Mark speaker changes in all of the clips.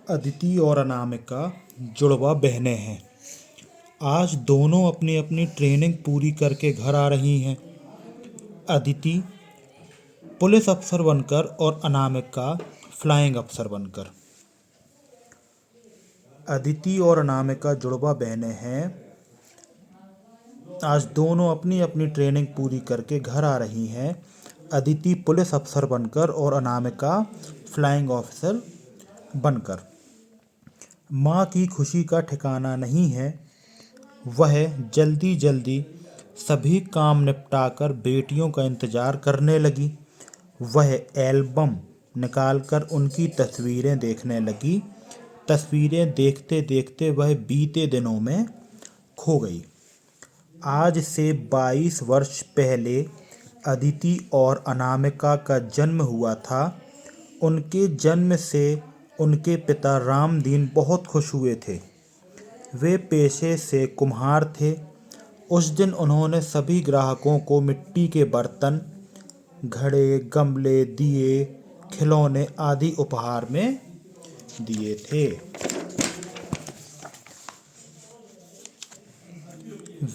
Speaker 1: अदिति और अनामिका जुड़वा बहनें हैं। आज दोनों अपनी अपनी ट्रेनिंग पूरी करके घर आ रही हैं। अदिति पुलिस अफसर बनकर और अनामिका फ्लाइंग अफसर बनकर। अदिति और अनामिका जुड़वा बहनें हैं। आज दोनों अपनी अपनी ट्रेनिंग पूरी करके घर आ रही हैं। अदिति पुलिस अफसर बनकर और अनामिका फ्लाइंग ऑफिसर बनकर। माँ की खुशी का ठिकाना नहीं है। वह जल्दी जल्दी सभी काम निपटाकर बेटियों का इंतजार करने लगी। वह एल्बम निकालकर उनकी तस्वीरें देखने लगी। तस्वीरें देखते देखते वह बीते दिनों में खो गई। आज से 22 वर्ष पहले अदिति और अनामिका का जन्म हुआ था। उनके जन्म से उनके पिता रामदीन बहुत खुश हुए थे। वे पेशे से कुम्हार थे। उस दिन उन्होंने सभी ग्राहकों को मिट्टी के बर्तन, घड़े, गमले, दिए, खिलौने आदि उपहार में दिए थे।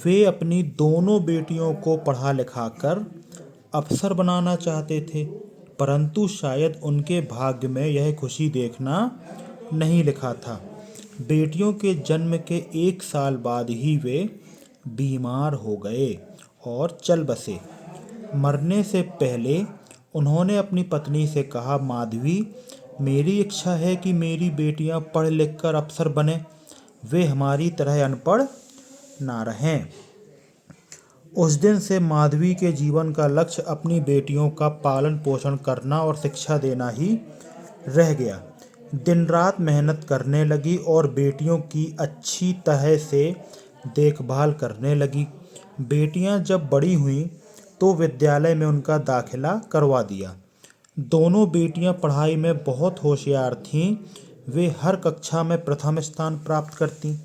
Speaker 1: वे अपनी दोनों बेटियों को पढ़ा लिखाकर अफसर बनाना चाहते थे, परंतु शायद उनके भाग्य में यह खुशी देखना नहीं लिखा था। बेटियों के जन्म के 1 साल बाद ही वे बीमार हो गए और चल बसे। मरने से पहले उन्होंने अपनी पत्नी से कहा, माधवी, मेरी इच्छा है कि मेरी बेटियां पढ़ लिख कर अफसर बने। वे हमारी तरह अनपढ़ ना रहें। उस दिन से माधवी के जीवन का लक्ष्य अपनी बेटियों का पालन पोषण करना और शिक्षा देना ही रह गया। दिन रात मेहनत करने लगी और बेटियों की अच्छी तरह से देखभाल करने लगी। बेटियां जब बड़ी हुईं तो विद्यालय में उनका दाखिला करवा दिया। दोनों बेटियां पढ़ाई में बहुत होशियार थीं। वे हर कक्षा में प्रथम स्थान प्राप्त करतीं।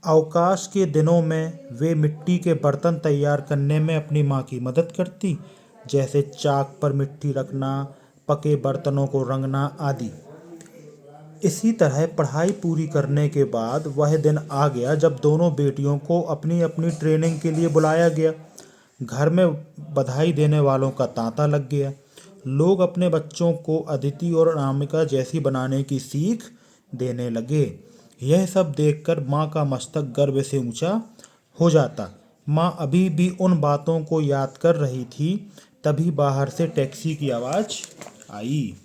Speaker 1: अवकाश के दिनों में वे मिट्टी के बर्तन तैयार करने में अपनी माँ की मदद करती, जैसे चाक पर मिट्टी रखना, पके बर्तनों को रंगना आदि। इसी तरह पढ़ाई पूरी करने के बाद वह दिन आ गया जब दोनों बेटियों को अपनी अपनी ट्रेनिंग के लिए बुलाया गया। घर में बधाई देने वालों का तांता लग गया। लोग अपने बच्चों को अदिति और अनामिका जैसी बनाने की सीख देने लगे। यह सब देखकर माँ का मस्तक गर्व से ऊंचा हो जाता। माँ अभी भी उन बातों को याद कर रही थी, तभी बाहर से टैक्सी की आवाज़ आई।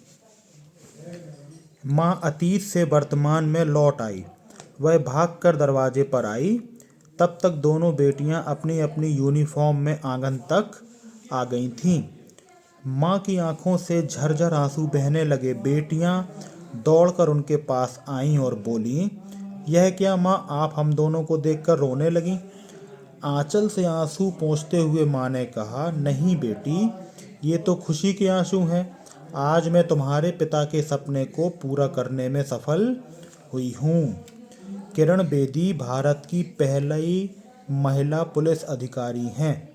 Speaker 1: माँ अतीत से वर्तमान में लौट आई। वह भागकर दरवाजे पर आई। तब तक दोनों बेटियां अपनी अपनी यूनिफॉर्म में आंगन तक आ गई थीं। माँ की आंखों से झरझर आंसू बहने लगे। बेटियां दौड़कर उनके पास आईं और बोलीं, यह क्या माँ, आप हम दोनों को देखकर रोने लगीं? आंचल से आंसू पोंछते हुए माँ ने कहा, नहीं बेटी, ये तो खुशी के आंसू हैं। आज मैं तुम्हारे पिता के सपने को पूरा करने में सफल हुई हूँ। किरण बेदी भारत की पहली महिला पुलिस अधिकारी हैं।